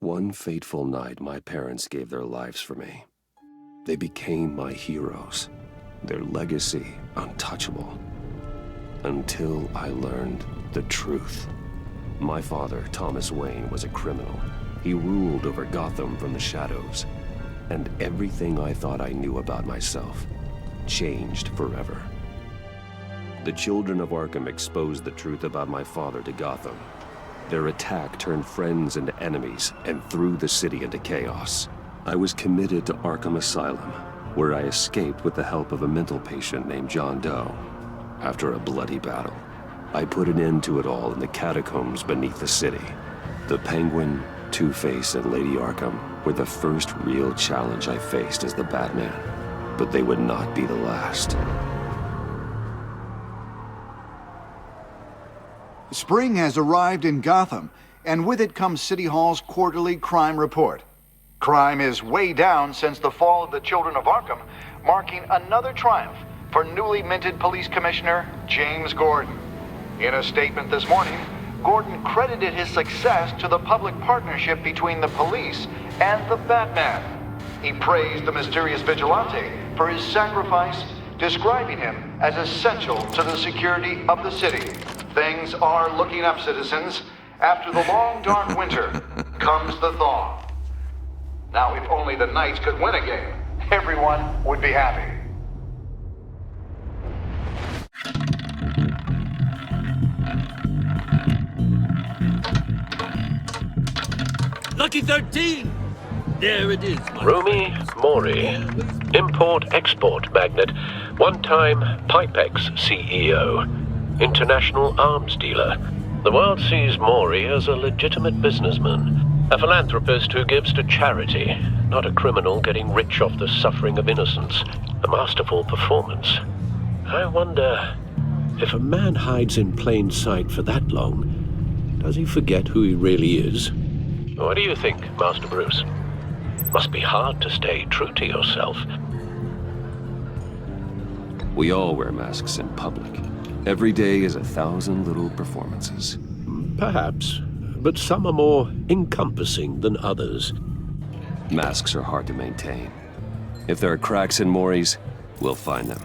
one fateful night, my parents gave their lives for me. They became my heroes, their legacy untouchable. Until I learned the truth. My father, Thomas Wayne, was a criminal. He ruled over Gotham from the shadows. And everything I thought I knew about myself changed forever. The children of Arkham exposed the truth about my father to Gotham. Their attack turned friends into enemies and threw the city into chaos. I was committed to Arkham Asylum, where I escaped with the help of a mental patient named John Doe. After a bloody battle, I put an end to it all in the catacombs beneath the city. The Penguin, Two-Face, and Lady Arkham were the first real challenge I faced as the Batman, but they would not be the last. Spring has arrived in Gotham, and with it comes City Hall's quarterly crime report. Crime is way down since the fall of the Children of Arkham, marking another triumph for newly minted Police Commissioner James Gordon. In a statement this morning, Gordon credited his success to the public partnership between the police and the Batman. He praised the mysterious vigilante for his sacrifice, describing him as essential to the security of the city. Things are looking up, citizens. After the long, dark winter comes the thaw. Now, if only the Knights could win a game, everyone would be happy. Lucky 13! There it is. Romy Mori, import-export magnate, one-time Pipex CEO, international arms dealer. The world sees Mori as a legitimate businessman, a philanthropist who gives to charity, not a criminal getting rich off the suffering of innocence. A masterful performance. I wonder, if a man hides in plain sight for that long, does he forget who he really is? What do you think, Master Bruce? Must be hard to stay true to yourself. We all wear masks in public. Every day is 1,000 little performances. Perhaps, but some are more encompassing than others. Masks are hard to maintain. If there are cracks in Mori's, we'll find them.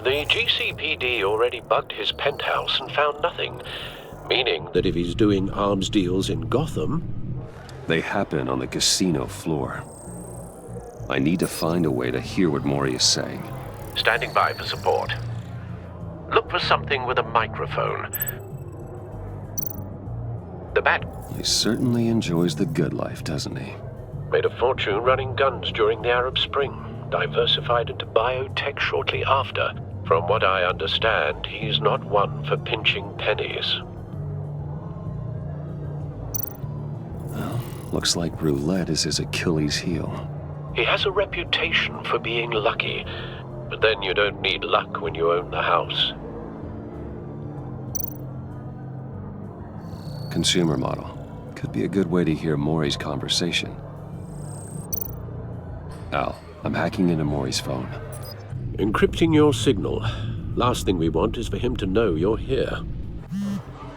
The GCPD already bugged his penthouse and found nothing, meaning that if he's doing arms deals in Gotham... They happen on the casino floor. I need to find a way to hear what Mori is saying. Standing by for support. Look for something with a microphone. The Bat... He certainly enjoys the good life, doesn't he? Made a fortune running guns during the Arab Spring. Diversified into biotech shortly after. From what I understand, he's not one for pinching pennies. Well, looks like roulette is his Achilles heel. He has a reputation for being lucky, but then you don't need luck when you own the house. Consumer model. Could be a good way to hear Mori's conversation. Al, I'm hacking into Mori's phone. Encrypting your signal. Last thing we want is for him to know you're here.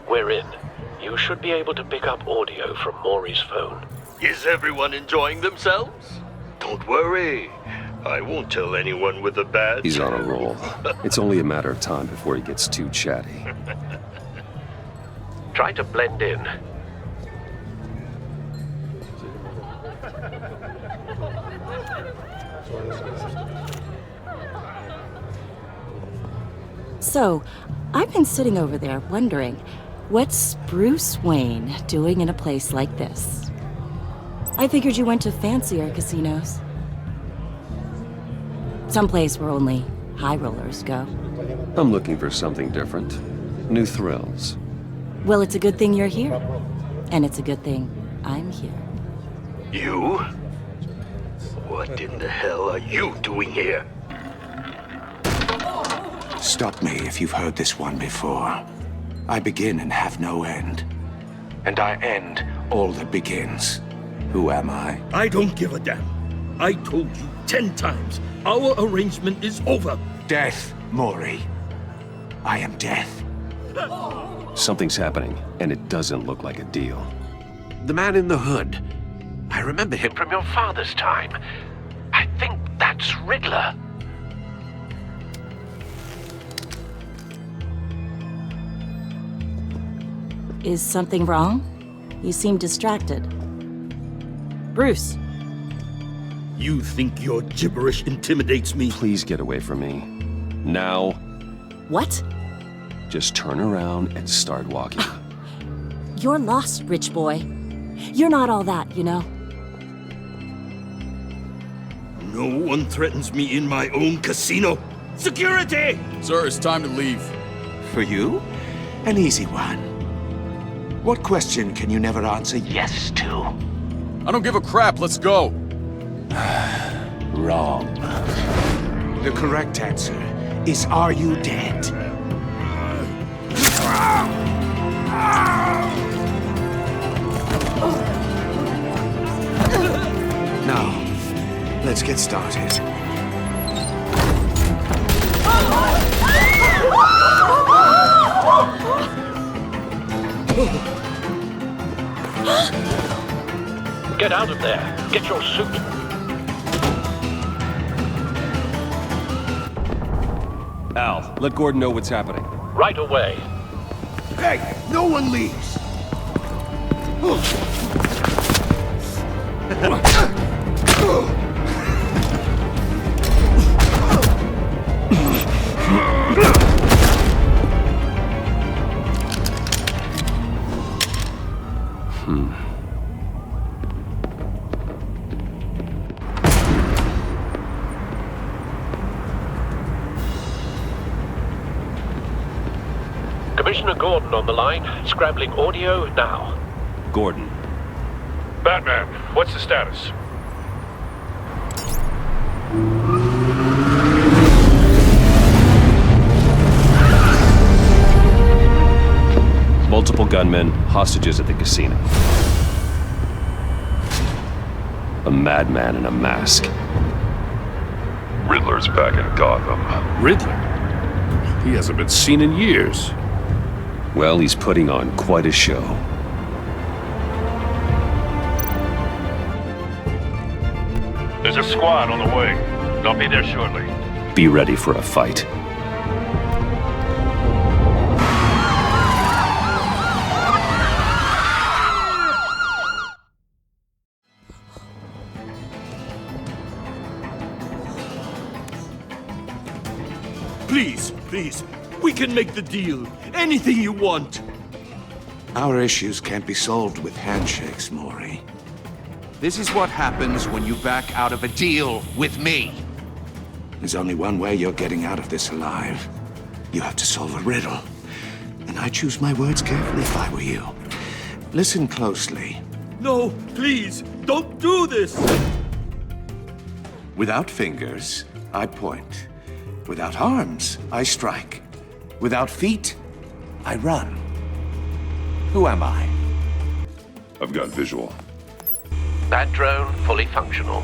We're in. You should be able to pick up audio from Mori's phone. Is everyone enjoying themselves? Don't worry. I won't tell anyone with a bat. He's on a roll. It's only a matter of time before he gets too chatty. Try to blend in. So, I've been sitting over there wondering, what's Bruce Wayne doing in a place like this? I figured you went to fancier casinos. Someplace where only high rollers go. I'm looking for something different. New thrills. Well, it's a good thing you're here. And it's a good thing I'm here. You? What in the hell are you doing here? Stop me if you've heard this one before. I begin and have no end. And I end all that begins. Who am I? I don't give a damn. I told you 10 times. Our arrangement is over. Death, Mori. I am death. Something's happening, and it doesn't look like a deal. The man in the hood. I remember him from your father's time. I think that's Riddler. Is something wrong? You seem distracted. Bruce. You think your gibberish intimidates me? Please get away from me. Now. What? Just turn around and start walking. You're lost, rich boy. You're not all that, you know. No one threatens me in my own casino. Security! Sir, it's time to leave. For you? An easy one. What question can you never answer yes to? I don't give a crap, let's go. Wrong. The correct answer is, are you dead? Now, let's get started. Get out of there. Get your suit. Al, let Gordon know what's happening. Right away. Hey, no one leaves! Commissioner Gordon on the line. Scrambling audio now. Gordon. Batman, what's the status? Multiple gunmen, hostages at the casino. A madman in a mask. Riddler's back in Gotham. Riddler? He hasn't been seen in years. Well, he's putting on quite a show. There's a squad on the way. They'll be there shortly. Be ready for a fight. Please, please. We can make the deal. Anything you want. Our issues can't be solved with handshakes, Maury. This is what happens when you back out of a deal with me. There's only one way you're getting out of this alive. You have to solve a riddle. And I choose my words carefully if I were you. Listen closely. No, please, don't do this. Without fingers, I point. Without arms, I strike. Without feet, I run. Who am I? I've got visual. That drone fully functional.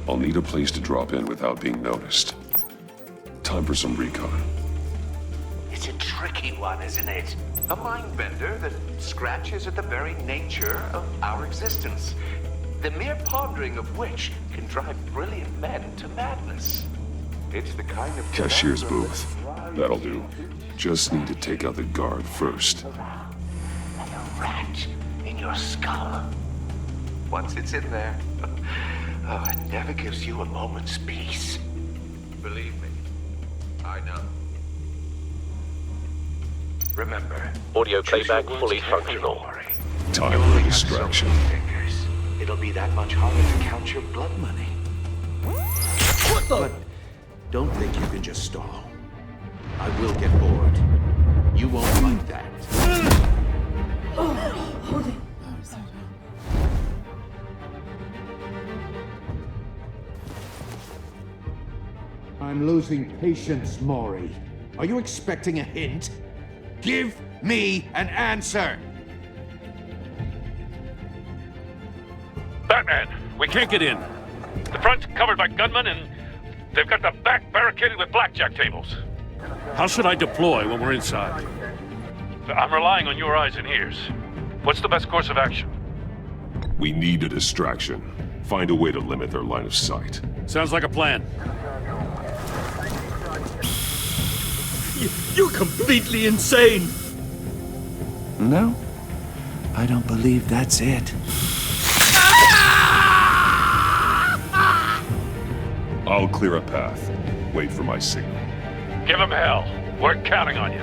I'll need a place to drop in without being noticed. Time for some recon. It's a tricky one, isn't it? A mind bender that scratches at the very nature of our existence. The mere pondering of which can drive brilliant men to madness. It's the kind of... Cashier's booth. That'll do. Just need to take out the guard first. And a rat in your skull. Once it's in there, oh, it never gives you a moment's peace. Believe me, I know. Remember, Audio playback fully functional. Time for a distraction. Fingers. It'll be that much harder to count your blood money. What the? But don't think you can just stall. I will get bored. You won't like that. I'm losing patience, Maury. Are you expecting a hint? Give me an answer! Batman, we can't get in. The front's covered by gunmen and they've got the back barricaded with blackjack tables. How should I deploy when we're inside? I'm relying on your eyes and ears. What's the best course of action? We need a distraction. Find a way to limit their line of sight. Sounds like a plan. You're completely insane! No, I don't believe that's it. I'll clear a path. Wait for my signal. Give him hell. We're counting on you.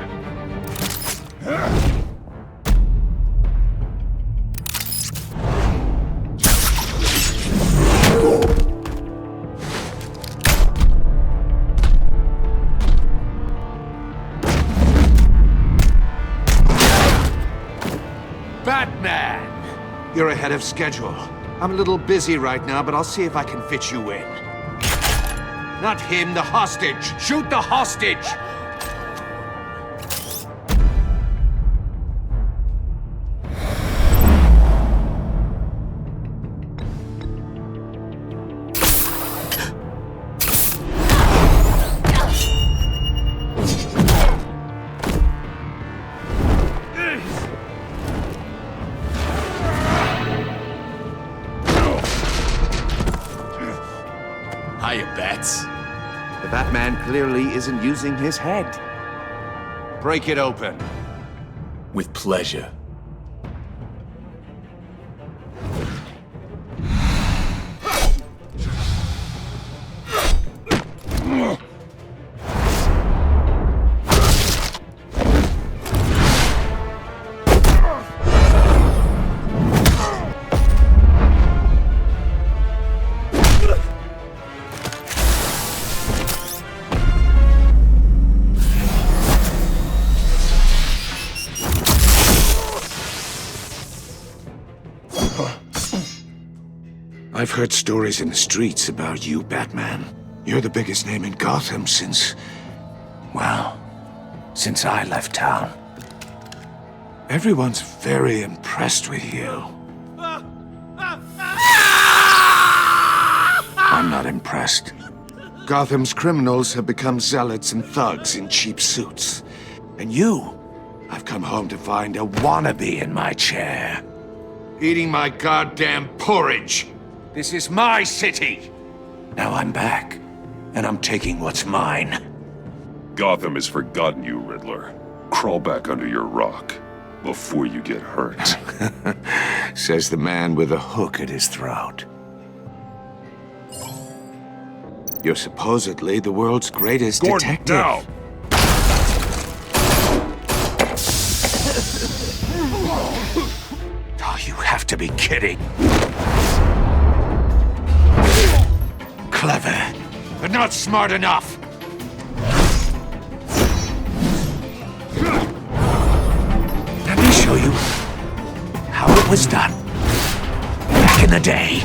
Batman! You're ahead of schedule. I'm a little busy right now, but I'll see if I can fit you in. Not him, the hostage! Shoot the hostage! Hiya, Bats. The Batman clearly isn't using his head. Break it open. With pleasure. I've heard stories in the streets about you, Batman. You're the biggest name in Gotham since... well, since I left town. Everyone's very impressed with you. I'm not impressed. Gotham's criminals have become zealots and thugs in cheap suits. And you, I've come home to find a wannabe in my chair. Eating my goddamn porridge. This is my city! Now I'm back, and I'm taking what's mine. Gotham has forgotten you, Riddler. Crawl back under your rock before you get hurt. Says the man with a hook at his throat. You're supposedly the world's greatest detective. Now! Oh, you have to be kidding. Clever, but not smart enough. Let me show you how it was done back in the day.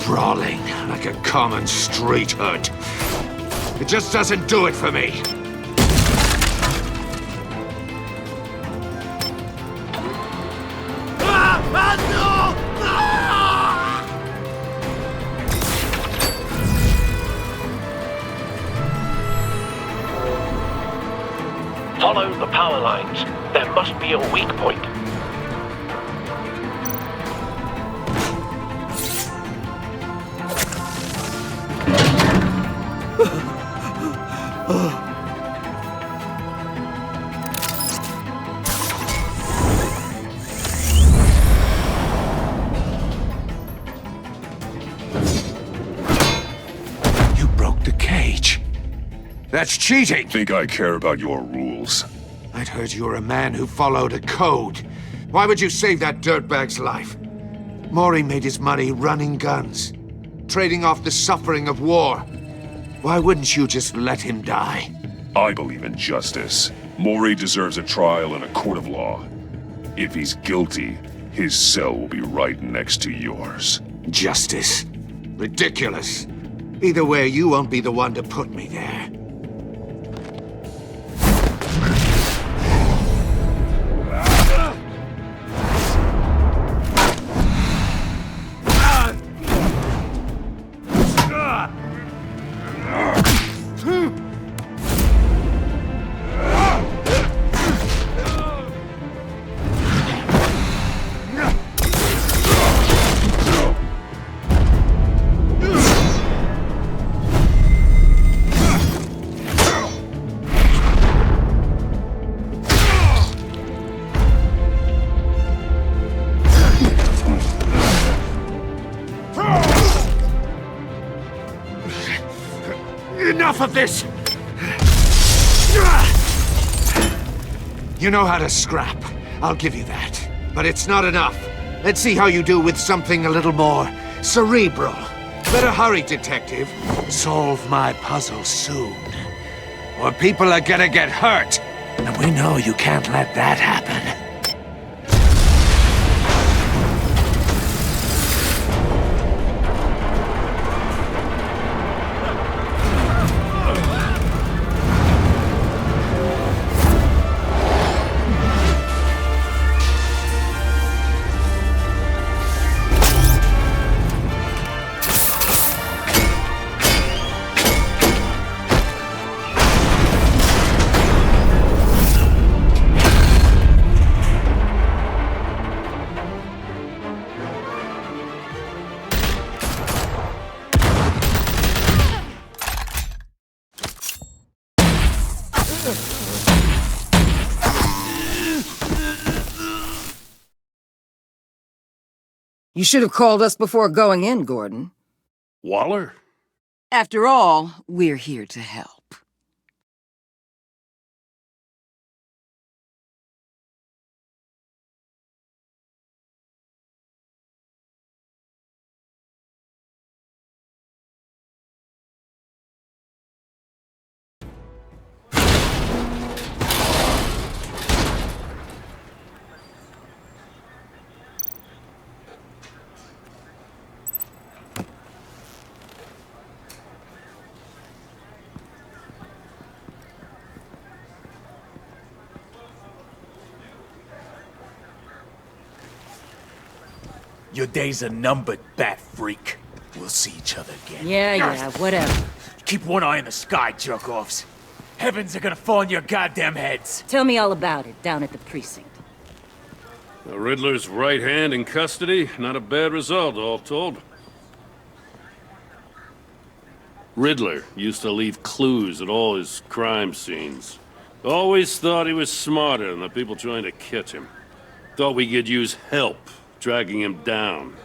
Brawling like a common street hood. It just doesn't do it for me. Follow the power lines. There must be a weak point. You broke the cage. That's cheating! Think I care about your rules? I'd heard you were a man who followed a code. Why would you save that dirtbag's life? Maury made his money running guns, trading off the suffering of war. Why wouldn't you just let him die? I believe in justice. Maury deserves a trial in a court of law. If he's guilty, his cell will be right next to yours. Justice? Ridiculous. Either way, you won't be the one to put me there. enough of this! You know how to scrap. I'll give you that. But it's not enough. Let's see how you do with something a little more cerebral. Better hurry, detective. Solve my puzzle soon. Or people are gonna get hurt. And we know you can't let that happen. You should have called us before going in, Gordon. Waller? After all, we're here to help. Your days are numbered, bat freak. We'll see each other again. Yeah, whatever. Keep one eye in the sky, jerk-offs. Heavens are gonna fall on your goddamn heads. Tell me all about it down at the precinct. The Riddler's right hand in custody. Not a bad result, all told. Riddler used to leave clues at all his crime scenes. Always thought he was smarter than the people trying to catch him. Thought we could use help dragging him down.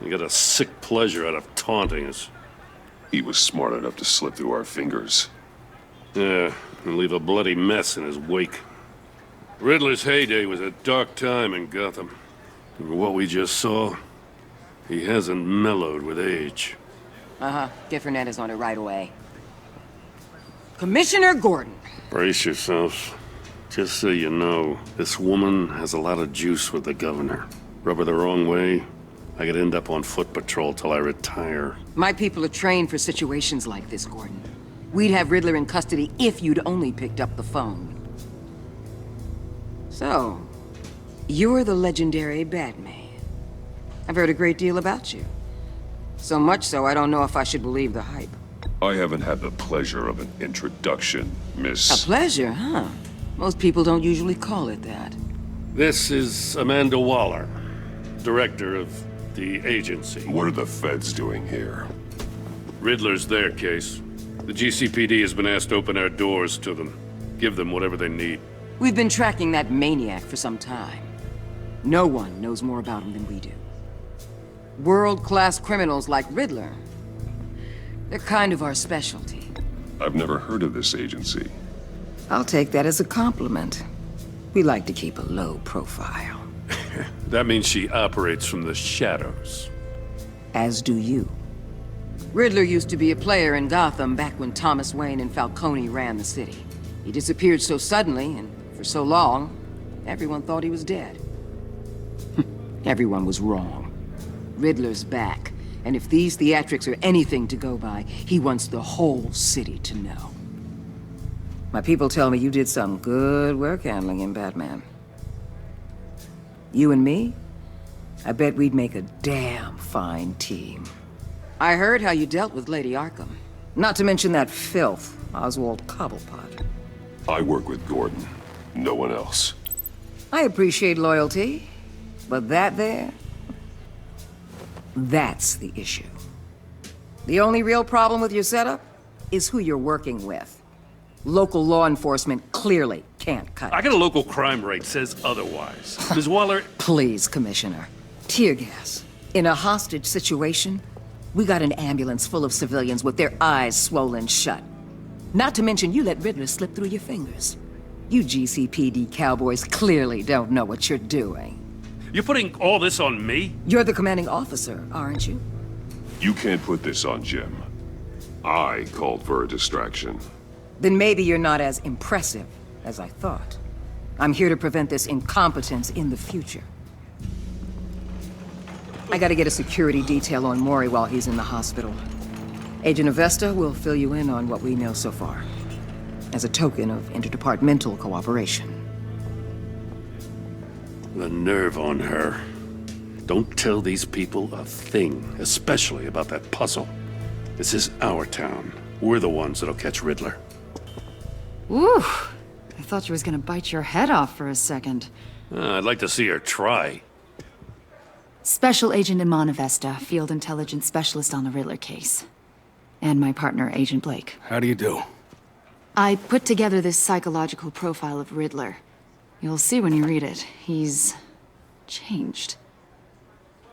He got a sick pleasure out of taunting us. He was smart enough to slip through our fingers. Yeah, and leave a bloody mess in his wake. Riddler's heyday was a dark time in Gotham. And what we just saw, he hasn't mellowed with age. Get Fernandez on it right away. Commissioner Gordon. Brace yourselves. Just so you know, this woman has a lot of juice with the governor. Rub her the wrong way, I could end up on foot patrol till I retire. My people are trained for situations like this, Gordon. We'd have Riddler in custody if you'd only picked up the phone. So, you're the legendary Batman. I've heard a great deal about you. So much so, I don't know if I should believe the hype. I haven't had the pleasure of an introduction, Miss... A pleasure, huh? Most people don't usually call it that. This is Amanda Waller, director of the agency. What are the feds doing here? Riddler's their case. The GCPD has been asked to open our doors to them. Give them whatever they need. We've been tracking that maniac for some time. No one knows more about him than we do. World-class criminals like Riddler. They're kind of our specialty. I've never heard of this agency. I'll take that as a compliment. We like to keep a low profile. That means she operates from the shadows. As do you. Riddler used to be a player in Gotham back when Thomas Wayne and Falcone ran the city. He disappeared so suddenly and for so long, everyone thought he was dead. Everyone was wrong. Riddler's back, and if these theatrics are anything to go by, he wants the whole city to know. My people tell me you did some good work handling him, Batman. You and me? I bet we'd make a damn fine team. I heard how you dealt with Lady Arkham. Not to mention that filth, Oswald Cobblepot. I work with Gordon. No one else. I appreciate loyalty, but that there... that's the issue. The only real problem with your setup is who you're working with. Local law enforcement clearly can't cut it. I got a local crime rate says otherwise. Ms. Waller... Please, Commissioner. Tear gas. In a hostage situation, we got an ambulance full of civilians with their eyes swollen shut. Not to mention you let Riddler slip through your fingers. You GCPD cowboys clearly don't know what you're doing. You're putting all this on me? You're the commanding officer, aren't you? You can't put this on Jim. I called for a distraction. Then maybe you're not as impressive as I thought. I'm here to prevent this incompetence in the future. I gotta get a security detail on Maury while he's in the hospital. Agent Avesta will fill you in on what we know so far, as a token of interdepartmental cooperation. The nerve on her. Don't tell these people a thing, especially about that puzzle. This is our town. We're the ones that'll catch Riddler. Ooh, I thought she was gonna bite your head off for a second. I'd like to see her try. Special Agent Iman Avesta, Field Intelligence Specialist on the Riddler case. And my partner, Agent Blake. How do you do? I put together this psychological profile of Riddler. You'll see when you read it. He's changed.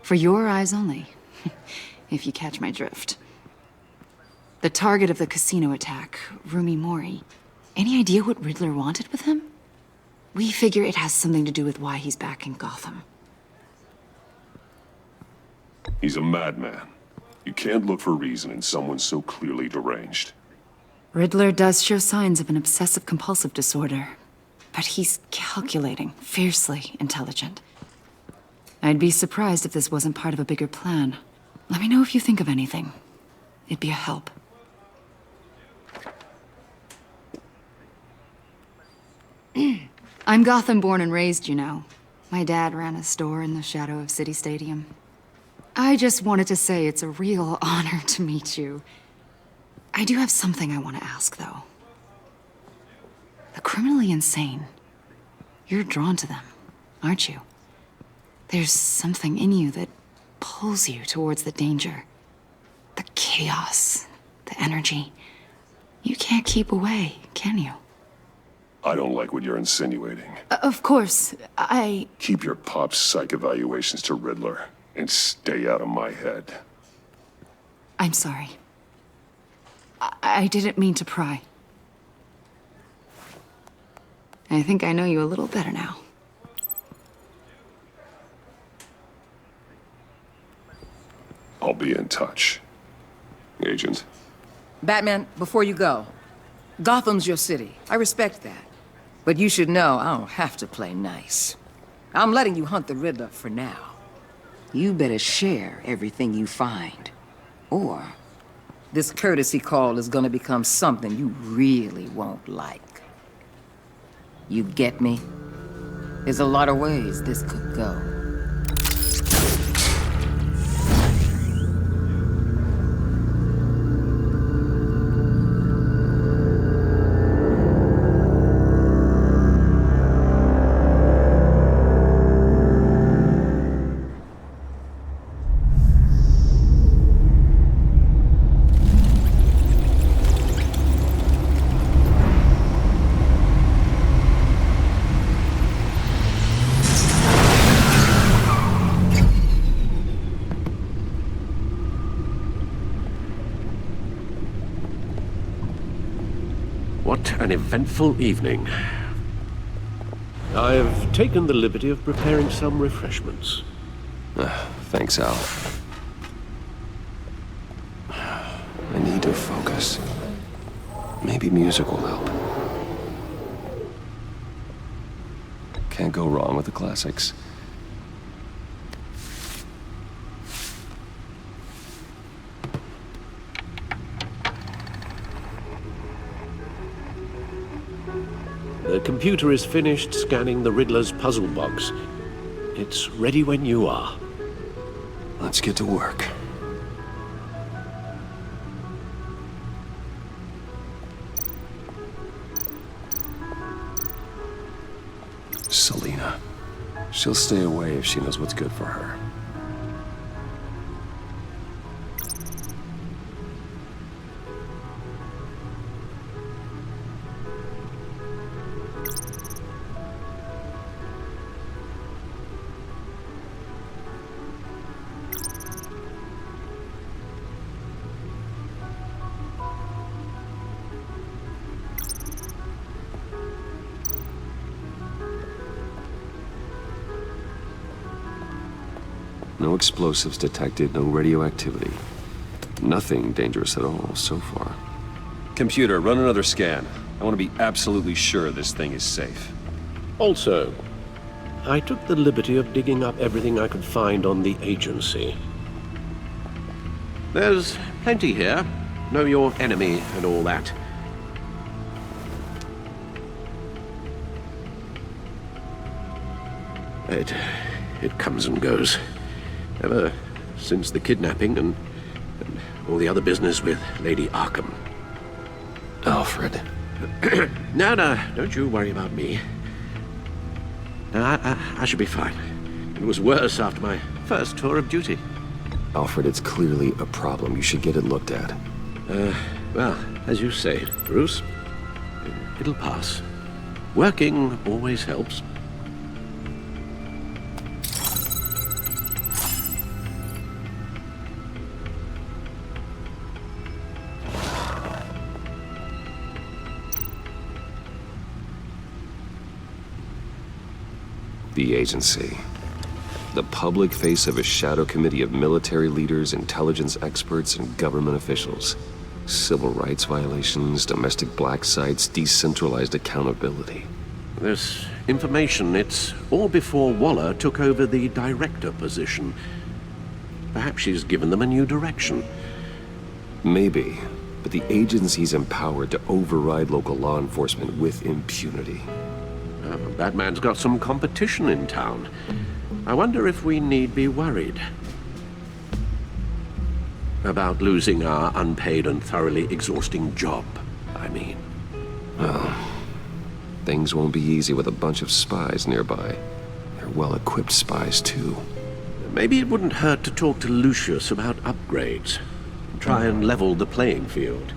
For your eyes only, if you catch my drift. The target of the casino attack, Rumi Mori. Any idea what Riddler wanted with him? We figure it has something to do with why he's back in Gotham. He's a madman. You can't look for reason in someone so clearly deranged. Riddler does show signs of an obsessive-compulsive disorder, but he's calculating, fiercely intelligent. I'd be surprised if this wasn't part of a bigger plan. Let me know if you think of anything. It'd be a help. I'm Gotham born and raised, you know. My dad ran a store in the shadow of City Stadium. I just wanted to say it's a real honor to meet you. I do have something I want to ask, though. The criminally insane. You're drawn to them, aren't you? There's something in you that pulls you towards the danger. The chaos, the energy. You can't keep away, can you? I don't like what you're insinuating. Of course, I... Keep your pop's psych evaluations to Riddler, and stay out of my head. I'm sorry. I didn't mean to pry. I think I know you a little better now. I'll be in touch. Agent. Batman, before you go, Gotham's your city. I respect that. But you should know I don't have to play nice. I'm letting you hunt the Riddler for now. You better share everything you find. Or this courtesy call is gonna become something you really won't like. You get me? There's a lot of ways this could go. What an eventful evening. I've taken the liberty of preparing some refreshments. Thanks, Al. I need to focus. Maybe music will help. Can't go wrong with the classics. The computer is finished scanning the Riddler's puzzle box. It's ready when you are. Let's get to work. Selina. She'll stay away if she knows what's good for her. No explosives detected, no radioactivity. Nothing dangerous at all so far. Computer, run another scan. I want to be absolutely sure this thing is safe. Also, I took the liberty of digging up everything I could find on the agency. There's plenty here. Know your enemy and all that. It comes and goes. Ever since the kidnapping and all the other business with Lady Arkham. Alfred. No, don't you worry about me. No, I should be fine. It was worse after my first tour of duty. Alfred, it's clearly a problem. You should get it looked at. Well, as you say, Bruce, it'll pass. Working always helps. The agency. The public face of a shadow committee of military leaders, intelligence experts, and government officials. Civil rights violations, domestic black sites, decentralized accountability. This information, it's all before Waller took over the director position. Perhaps she's given them a new direction. Maybe, but the agency's empowered to override local law enforcement with impunity. Batman's got some competition in town. I wonder if we need be worried about losing our unpaid and thoroughly exhausting job, I mean. Well, things won't be easy with a bunch of spies nearby. They're well-equipped spies, too. Maybe it wouldn't hurt to talk to Lucius about upgrades. Try and level the playing field.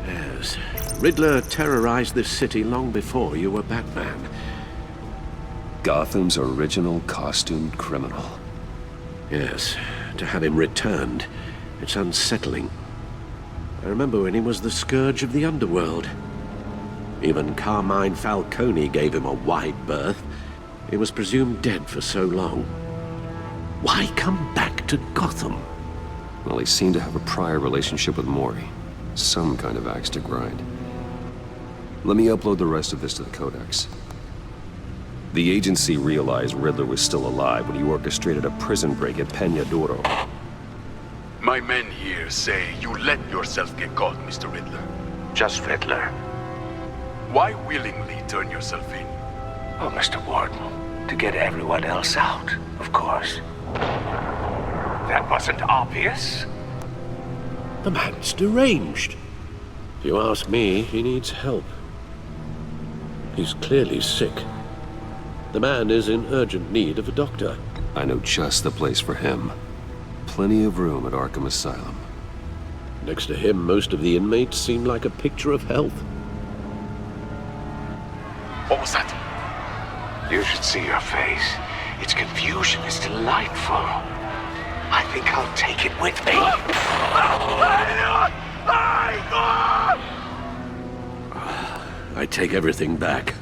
Yes, Riddler terrorized this city long before you were Batman. Gotham's original costumed criminal. Yes, to have him returned, it's unsettling. I remember when he was the scourge of the underworld. Even Carmine Falcone gave him a wide berth. He was presumed dead for so long. Why come back to Gotham? Well, he seemed to have a prior relationship with Mori. Some kind of axe to grind. Let me upload the rest of this to the Codex. The agency realized Riddler was still alive when he orchestrated a prison break at Peñadoro. My men here say you let yourself get caught, Mr. Riddler. Just Riddler. Why willingly turn yourself in? Oh, Mr. Warden, to get everyone else out, of course. That wasn't obvious. The man's deranged. If you ask me, he needs help. He's clearly sick. The man is in urgent need of a doctor. I know just the place for him. Plenty of room at Arkham Asylum. Next to him, most of the inmates seem like a picture of health. What was that? You should see your face. Its confusion is delightful. I think I'll take it with me. I take everything back.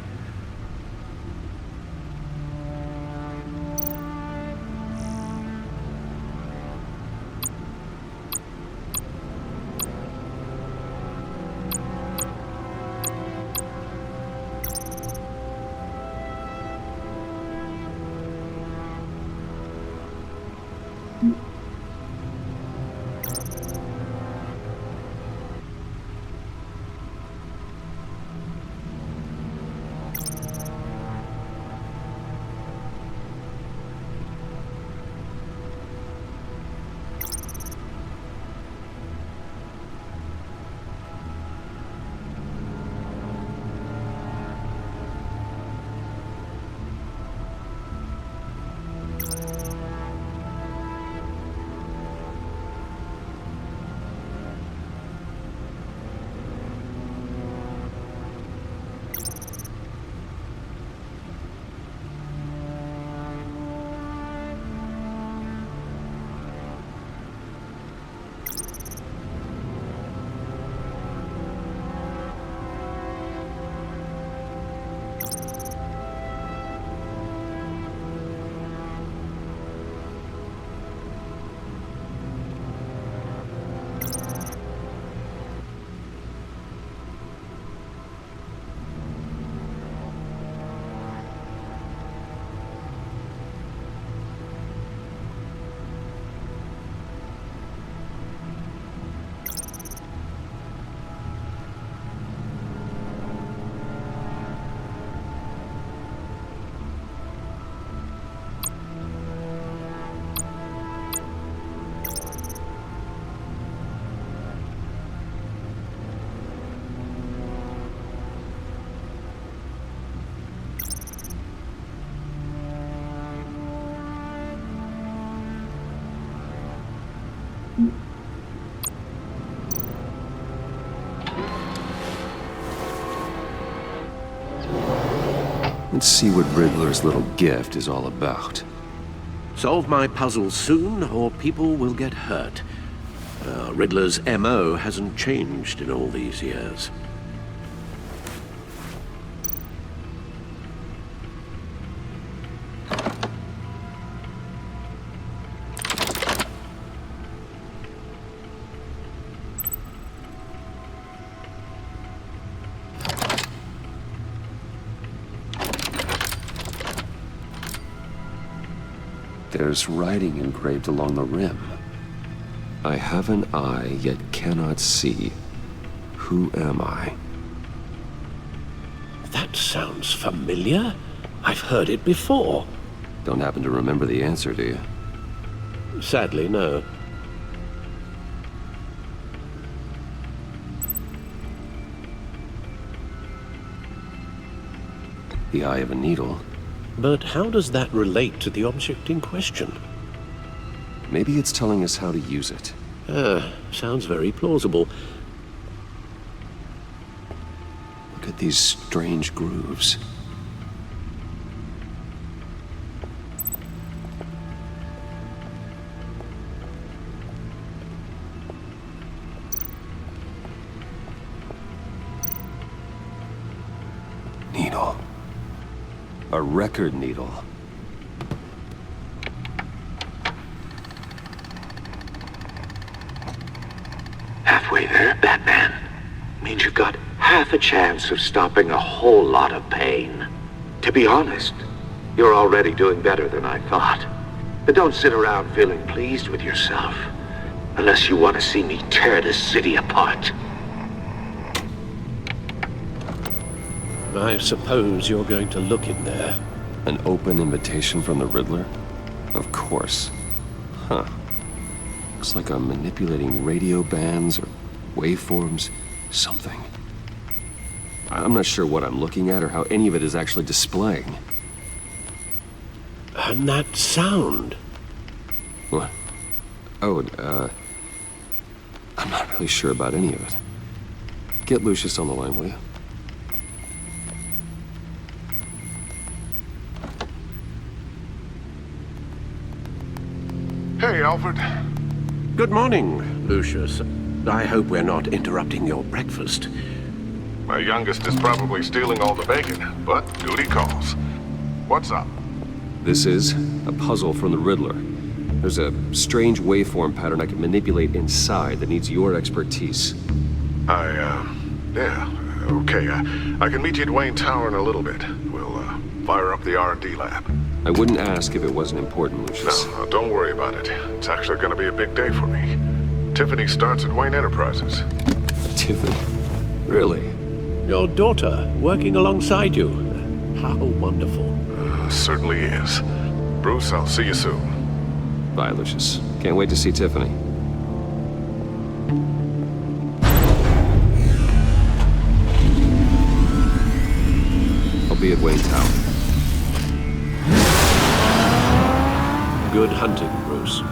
Let's see what Riddler's little gift is all about. Solve my puzzle soon, or people will get hurt. Riddler's MO hasn't changed in all these years. There's writing engraved along the rim. I have an eye, yet cannot see. Who am I? That sounds familiar. I've heard it before. Don't happen to remember the answer, do you? Sadly, no. The eye of a needle. But how does that relate to the object in question? Maybe it's telling us how to use it. Sounds very plausible. Look at these strange grooves. Needle. A record needle. Halfway there, Batman. Means you've got half a chance of stopping a whole lot of pain. To be honest, you're already doing better than I thought. But don't sit around feeling pleased with yourself. Unless you want to see me tear this city apart. I suppose you're going to look in there. An open invitation from the Riddler? Of course. Huh. Looks like I'm manipulating radio bands or waveforms. Something. I'm not sure what I'm looking at or how any of it is actually displaying. And that sound? What? Oh, I'm not really sure about any of it. Get Lucius on the line, will you? Hey, Alfred. Good morning, Lucius. I hope we're not interrupting your breakfast. My youngest is probably stealing all the bacon, but duty calls. What's up? This is a puzzle from the Riddler. There's a strange waveform pattern I can manipulate inside that needs your expertise. Yeah, okay. I can meet you at Wayne Tower in a little bit. We'll, fire up the R&D lab. I wouldn't ask if it wasn't important, Lucius. No, don't worry about it. It's actually gonna be a big day for me. Tiffany starts at Wayne Enterprises. Tiffany? Really? Your daughter, working alongside you. How wonderful. Certainly is. Bruce, I'll see you soon. Bye, Lucius. Can't wait to see Tiffany. I'll be at Wayne Tower. Good hunting, Bruce.